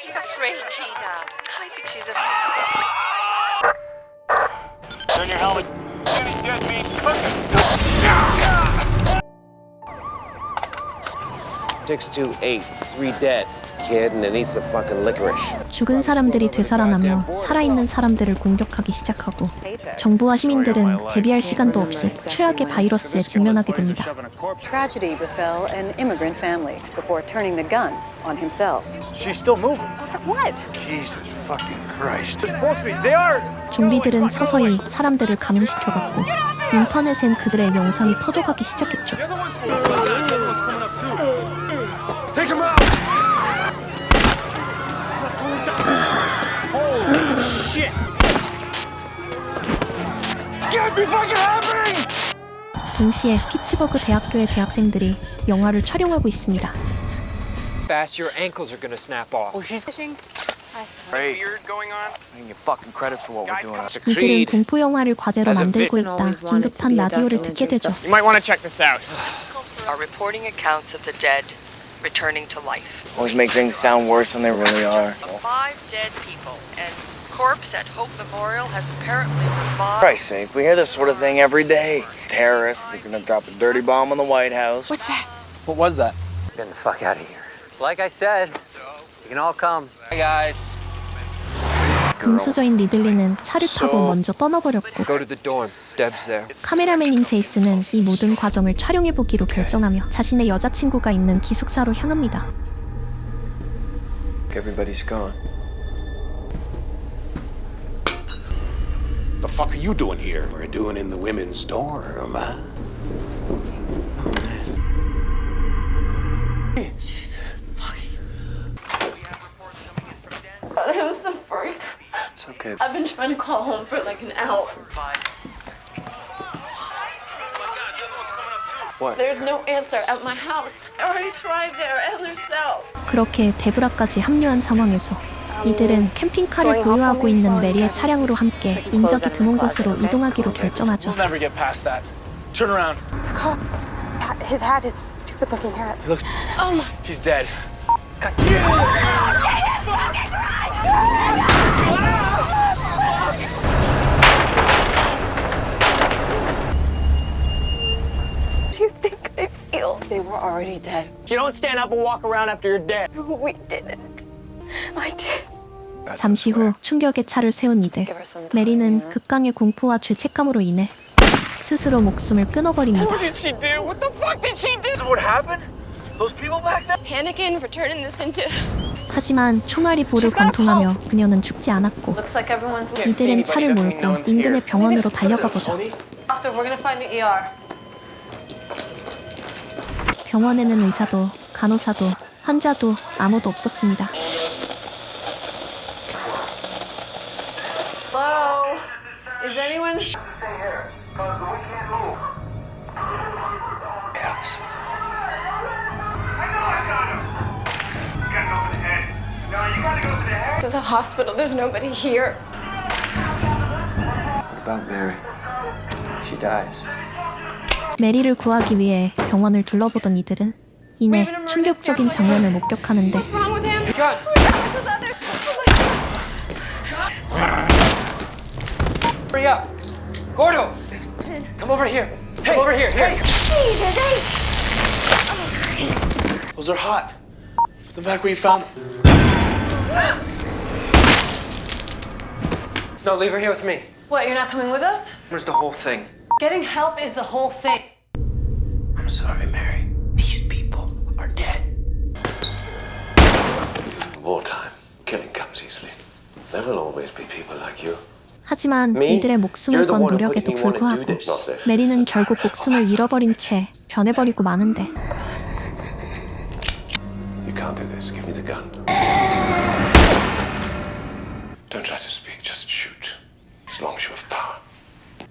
She's afraid, Tina. I think she's a... Turn your helmet. He's dead, me. 628, 3 dead. Kid and it eats the fucking licorice. 죽은 사람들이 되살아나며 살아있는 사람들을 공격하기 시작하고 정부와 시민들은 대비할 시간도 없이 최악의 바이러스에 직면하게 됩니다. Tragedy befell an immigrant family before turning the gun on himself. She's still moving. What? Jesus fucking Christ. They're supposed to be. They are. 좀비들은 서서히 사람들을 감염시켜갔고 인터넷엔 그들의 영상이 퍼져가기 시작했죠. Take him out. Holy shit. Can't be fucking happening. 동시에 피츠버그 대학교의 대학생들이 영화를 촬영하고 있습니다. Fast, your ankles are gonna snap off. Oh, she's fishing. Great. Weird going on. I can get fucking credits for what we're doing. 이들은 공포 영화를 과제로 만들고 있다 긴급한 라디오를 듣게 되죠. You might want to check this out. Are reporting accounts of the dead returning to life. Always make things sound worse than they really are. 5 dead people, and corpse at Hope Memorial has apparently For revived. Christ's sake, we hear this sort of thing every day. Terrorists, they're gonna drop a dirty bomb on the White House. What's that? What was that? Get the fuck out of here. Like I said, you can all come. Hey guys, 금수저인 리들리는 차를 타고 먼저 떠나버렸고 go to the dorm. Deb's there. 카메라맨인 제이슨은 이 모든 과정을 촬영해보기로 결정하며 자신의 여자친구가 있는 기숙사로 향합니다. Everybody's gone. The fuck are you doing here? We're doing in the women's dorm, huh? I was so freaked. It's okay. I've been trying to call home for like an hour. What? There's no answer at my house. I already tried their other cell. 그렇게 데브라까지 합류한 상황에서 이들은 캠핑카를 보유하고 있는 메리의 차량으로 함께 인적이 드문 곳으로 이동하기로 결정하죠. We'll never get past that. Turn around. It's a cop. His hat, his stupid-looking hat. He looks. He's dead. What do you think I feel? They were already dead. You don't stand up and walk around after you're dead. We didn't. I did. 잠시 후 충격의 차를 세운 이들. 메리는 극강의 공포와 죄책감으로 인해 스스로 목숨을 끊어버립니다. What did she do? What the fuck did she do? This is what happened? Those people back there? Panicking for turning this into. 하지만 총알이 볼을 관통하며 그녀는 죽지 않았고 Looks like everyone's here. 이들은 차를 몰고 인근의 병원으로 달려가 보죠. Doctor, we're gonna find the ER. 병원에는 의사도 간호사도 환자도 아무도 없었습니다. Hello? Is anyone? There's a hospital. There's nobody here. What about Mary? She dies. 메리를 구하기 위해 병원을 둘러보던 이들은 이내 충격적인 장면을 목격하는데 What's wrong with him? Hurry up. Gordo, come over here. Come over here. Here. Those are hot. Put them back where you found them. No, leave her here with me. What, you're not coming with us? Where's the whole thing? Getting help is the whole thing. I'm sorry, Mary. These people are dead. Wartime, killing comes easily. There will always be people like you. 하지만 이들의 목숨을 건 노력에도 불구하고 메리는 결국 목숨을 잃어버린 채 변해버리고 마는데 You can't do this. Give me the gun. Don't try to speak. Just shoot. As long as you have power.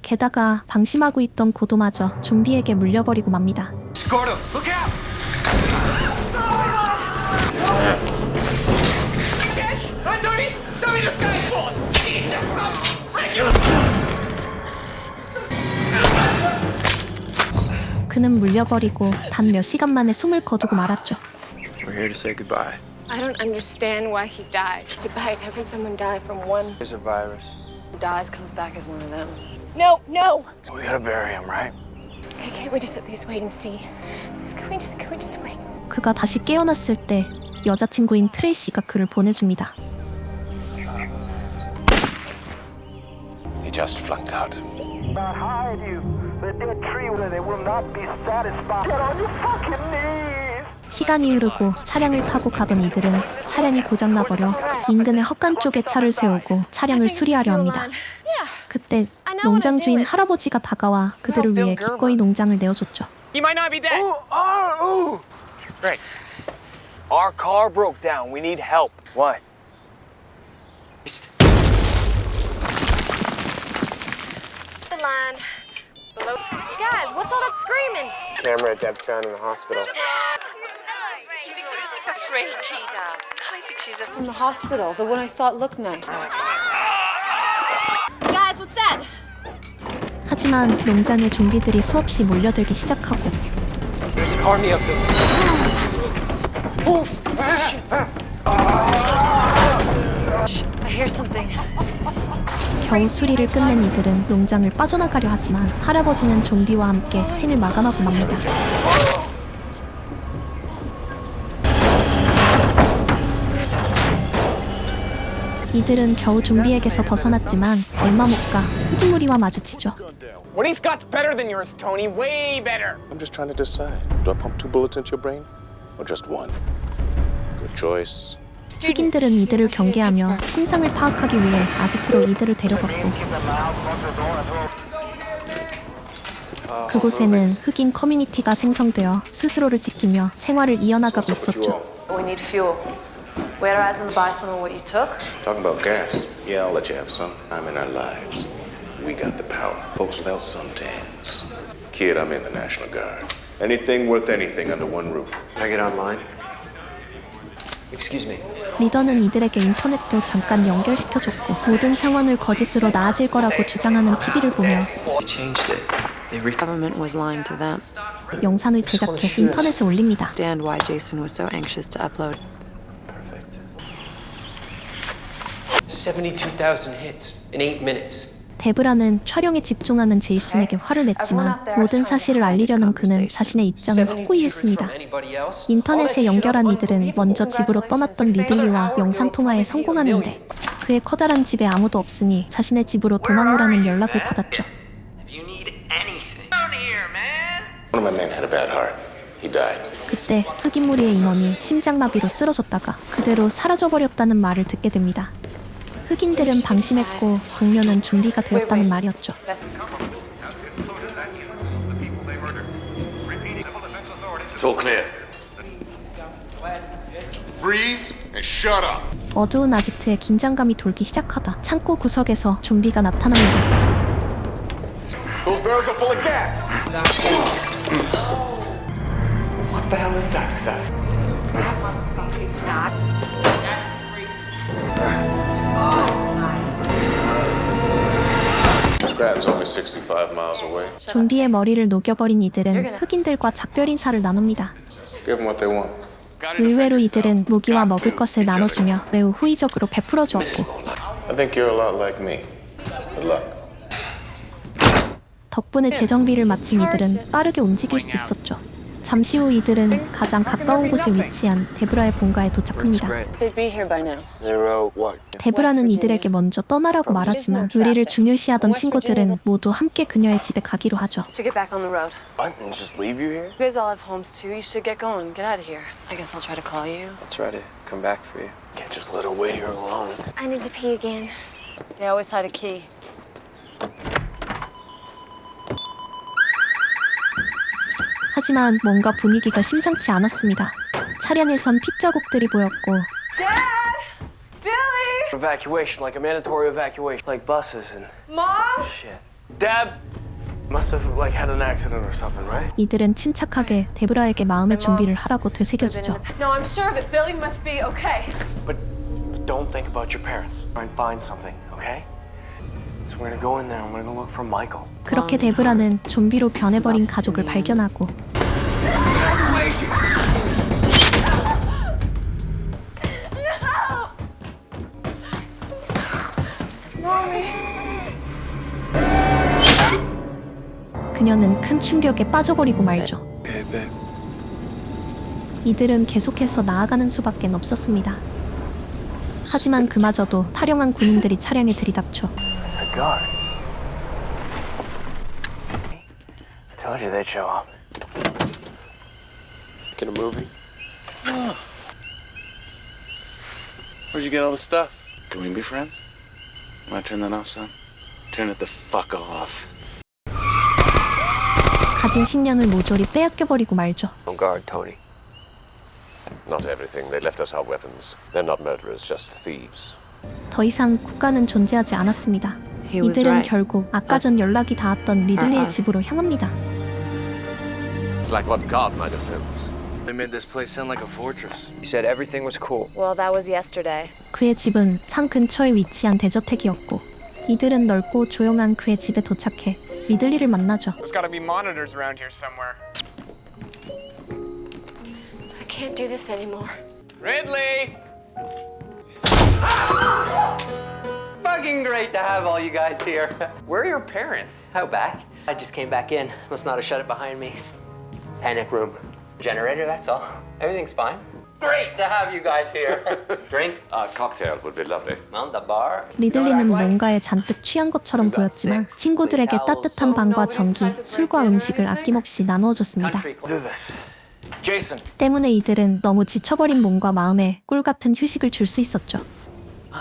게다가 방심하고 있던 고도마저 좀비에게 물려버리고 맙니다. Gordo, look out! Tony, this guy! Jesus, so regular. 그는 물려버리고 단 몇 시간 만에 숨을 거두고 말았죠. We're here to say goodbye. I don't understand why he died. Debate, how can someone die from one It's a virus. Dies, comes back as one of them. No, no. We gotta bury him, right? Okay, can't we just at least wait and see? Please, can we just wait? 그가 다시 깨어났을 때 여자친구인 트레이시가 그를 보내줍니다. He just flunked out. 시간이 흐르고 차량을 타고 가던 이들은 차량이 고장나버려 인근의 헛간 쪽에 차를 세우고 차량을 수리하려 합니다. 그때 농장 주인 할아버지가 다가와 그들을 위해 기꺼이 농장을 내어줬죠. He might not be dead. Right. Our car broke down. We need help. What? The line. Below. Guys, what's all that screaming? Camera Deb found in the hospital. From the hospital, the one I thought looked nice. Guys, what's that? 하지만 농장에 좀비들이 수없이 몰려들기 시작하고 There's an army of them. I hear something. 겨우 수리를 끝낸 이들은 농장을 빠져나가려 하지만 할아버지는 좀비와 함께 생을 마감하고 맙니다. 이들은 겨우 좀비에게서 벗어났지만 얼마 못 가 흑인 무리와 마주치죠. What he's got's better than yours, Tony. Way better. I'm just trying to decide. Do I pump 2 bullets into your brain? Or just one? Good choice. 흑인들은 이들을 경계하며 신상을 파악하기 위해 아지트로 이들을 데려갔고 그곳에는 흑인 커뮤니티가 생성되어 스스로를 지키며 생활을 이어나가고 있었죠. We need fuel. Where I can buy some of what you took? Talking about gas. Yeah, I'll let you have some. I'm in our lives. We got the power. Folks without suntans. Kid, I'm in the National Guard. Anything worth anything under one roof. Can I get online? Excuse me. 리더는 이들에게 인터넷도 잠깐 연결시켜줬고 모든 상황을 거짓으로 나아질 거라고 주장하는 TV를 보며 They changed it. Government was lying to them. 영상을 제작해 인터넷에 올립니다. Understand why Jason was so anxious to upload. Perfect. 72,000 hits in 8 minutes. 데브라는 촬영에 집중하는 제이슨에게 화를 냈지만 모든 사실을 알리려는 그는 자신의 입장을 확고히 했습니다. 인터넷에 연결한 이들은 먼저 집으로 떠났던 리들리와 영상통화에 성공하는데 그의 커다란 집에 아무도 없으니 자신의 집으로 도망오라는 연락을 받았죠. One of my men had a bad heart. He died. 그때 흑인 무리의 인원이 심장마비로 쓰러졌다가 그대로 사라져버렸다는 말을 듣게 됩니다. 흑인들은 방심했고 동료는 좀비가 되었다는 말이었죠. It's all clear. Breathe and shut up. 어두운 아지트에 긴장감이 돌기 시작하다 창고 구석에서 좀비가 나타납니다. Those barrels are full of gas. What the hell is that stuff? Scrap's only 65 miles away. 좀비의 머리를 녹여버린 이들은 흑인들과 작별 인사를 나눕니다. Give them what they want. 의외로 이들은 무기와 먹을 것을 나눠주며 매우 호의적으로 베풀어 주었고 I think you're a lot like me. Good luck. 덕분에 재정비를 마친 이들은 빠르게 움직일 수 있었죠. 잠시 후 이들은 가장 가까운 곳에 위치한 데브라의 본가에 도착합니다. They'd be here by now. They wrote what? 데브라는 이들에게 먼저 떠나라고 말하지만 의리를 중요시하던 친구들은 모두 함께 그녀의 집에 가기로 하죠. To get back on the road. What? And just leave you here? You guys all have homes too. You should get going. Get out of here. I guess I'll try to call you. I'll try to come back for you. Can't just let her wait here alone. I need to pee again. They always hide a key. 하지만 뭔가 분위기가 심상치 않았습니다. 차량에선 핏자국들이 보였고 Evacuation, like a mandatory evacuation, like buses and Mom? shit. Dad must have like had an accident or something, right? 이들은 침착하게 데브라에게 마음의 준비를 하라고 되새겨주죠. No, I'm sure of it. Billy must be okay. But don't think about your parents. Try and find something, okay? So we're gonna go in there and we're gonna look for Michael. 그렇게 데브라는 좀비로 변해버린 가족을 발견하고 그녀는 큰 충격에 빠져버리고 말죠. Okay, babe. 이들은 계속해서 나아가는 수밖에 없었습니다. 하지만 그마저도 탈영한 군인들이 차량에 들이닥쳐 It's a guard. Told you they'd show up. Get a movie? Where'd you get all this stuff? Can we be friends? Wanna turn that off, son? Turn it the fuck off. 가진 식량을 모조리 빼앗겨버리고 말죠. On guard, Tony. Not everything. They left us our weapons. They're not murderers, just thieves. 더 이상 국가는 존재하지 않았습니다. 이들은 결국 아까 전 연락이 닿았던 리들리의 집으로 향합니다. It's like what God might have built. They made this place sound like a fortress. You said everything was cool. Well, that was yesterday. 그의 집은 산 근처에 위치한 대저택이었고 이들은 넓고 조용한 그의 집에 도착해 리들리를 만나죠. There's gotta be monitors around here somewhere. I can't do this anymore. Ridley! Fucking great to have all you guys here. Where are your parents? How back? I just came back in. Must not have shut it behind me. Panic room. Generator, that's all. Everything's fine. Great to have you guys here. Drink? A cocktail would be lovely. On the bar. 리들리는 뭔가에 잔뜩 취한 것처럼 보였지만 친구들에게 따뜻한 방과 전기, 술과 음식을 아낌없이 나누어 줬습니다. Do this. Jason. 때문에 이들은 너무 지쳐버린 몸과 마음에 꿀 같은 휴식을 줄 수 있었죠.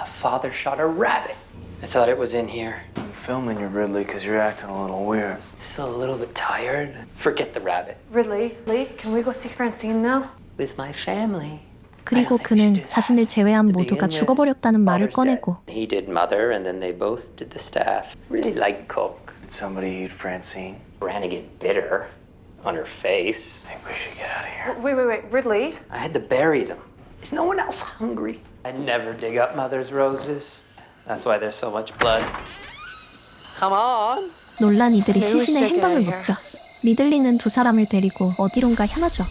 Father shot a rabbit. I thought it was in here. I'm filming you, Ridley, because you're acting a little weird. Still a little bit tired. Forget the rabbit. Ridley, Lee, can we go see Francine now? With my family. 그리고 그는 자신을 제외한 모두가 죽어버렸다는 말을 꺼내고 He did mother, and then they both did the staff. Really liked Coke. Did somebody eat Francine? Brannigan bitter on her face. I think we should get out of here. Wait, Ridley? I had to bury them. Is no one else hungry? I never dig up mother's roses. That's why there's so much blood. Come on. 놀란 이들이 시신의 행방을 묻죠. 리들리는 두 사람을 데리고 어디론가 향하죠.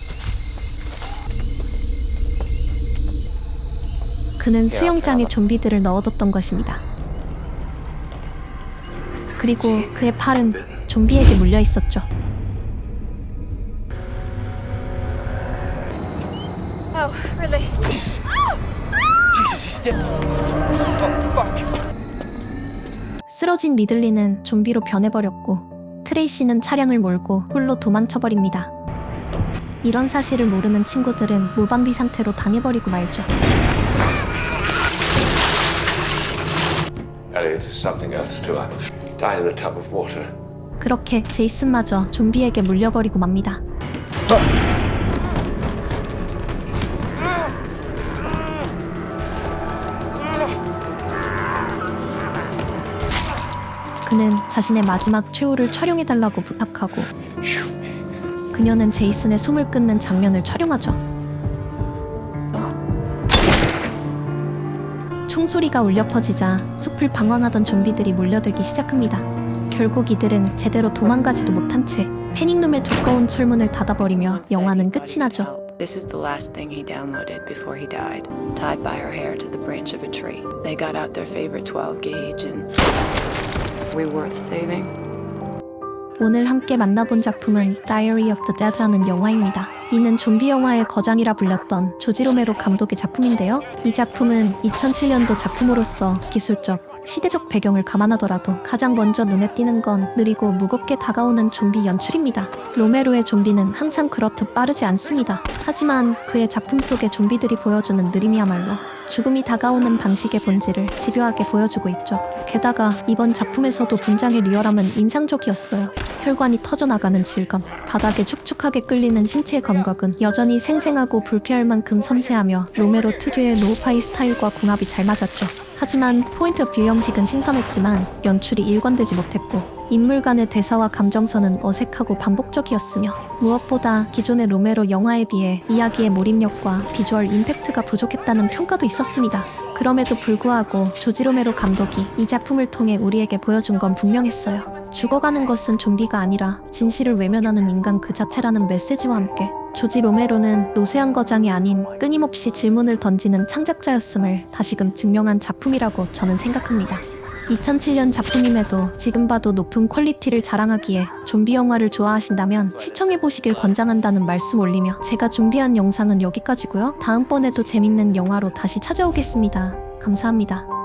그는 수영장에 좀비들을 넣어뒀던 것입니다. 그리고 그의 팔은 좀비에게 물려 있었죠. Oh, Ridley. 쓰러진 리들리는 좀비로 변해버렸고 트레이시는 차량을 몰고 홀로 도망쳐버립니다. 이런 사실을 모르는 친구들은 무방비 상태로 당해버리고 말죠. Elliot, there's something else too. I'm dying in a tub of water. 그렇게 제이슨마저 좀비에게 물려버리고 맙니다. 그는 자신의 마지막 최후를 촬영해달라고 부탁하고 그녀는 제이슨의 숨을 끊는 장면을 촬영하죠. 총소리가 울려 퍼지자 숲을 방황하던 좀비들이 몰려들기 시작합니다. 결국 이들은 제대로 도망가지도 못한 채 패닉룸의 두꺼운 철문을 닫아버리며 영화는 끝이 나죠. This is the last thing he downloaded before he died. Tied by her hair to the branch of a tree. They got out their favorite 12 gauge and... We worth saving? 오늘 함께 만나본 작품은 Diary of the Dead라는 영화입니다. 이는 좀비 영화의 거장이라 불렸던 조지 로메로 감독의 작품인데요. 이 작품은 2007년도 작품으로서 기술적, 시대적 배경을 감안하더라도 가장 먼저 눈에 띄는 건 느리고 무겁게 다가오는 좀비 연출입니다. 로메로의 좀비는 항상 그렇듯 빠르지 않습니다. 하지만 그의 작품 속의 좀비들이 보여주는 느림이야말로 죽음이 다가오는 방식의 본질을 집요하게 보여주고 있죠. 게다가 이번 작품에서도 분장의 리얼함은 인상적이었어요. 혈관이 터져나가는 질감, 바닥에 축축하게 끌리는 신체의 감각은 여전히 생생하고 불쾌할 만큼 섬세하며 로메로 특유의 로우파이 스타일과 궁합이 잘 맞았죠. 하지만 포인트 오브 뷰 형식은 신선했지만 연출이 일관되지 못했고 인물 간의 대사와 감정선은 어색하고 반복적이었으며 무엇보다 기존의 로메로 영화에 비해 이야기의 몰입력과 비주얼 임팩트가 부족했다는 평가도 있었습니다. 그럼에도 불구하고 조지 로메로 감독이 이 작품을 통해 우리에게 보여준 건 분명했어요. 죽어가는 것은 좀비가 아니라 진실을 외면하는 인간 그 자체라는 메시지와 함께 조지 로메로는 노쇠한 거장이 아닌 끊임없이 질문을 던지는 창작자였음을 다시금 증명한 작품이라고 저는 생각합니다. 2007년 작품임에도 지금 봐도 높은 퀄리티를 자랑하기에 좀비 영화를 좋아하신다면 시청해보시길 권장한다는 말씀 올리며 제가 준비한 영상은 여기까지고요. 다음번에도 재밌는 영화로 다시 찾아오겠습니다. 감사합니다.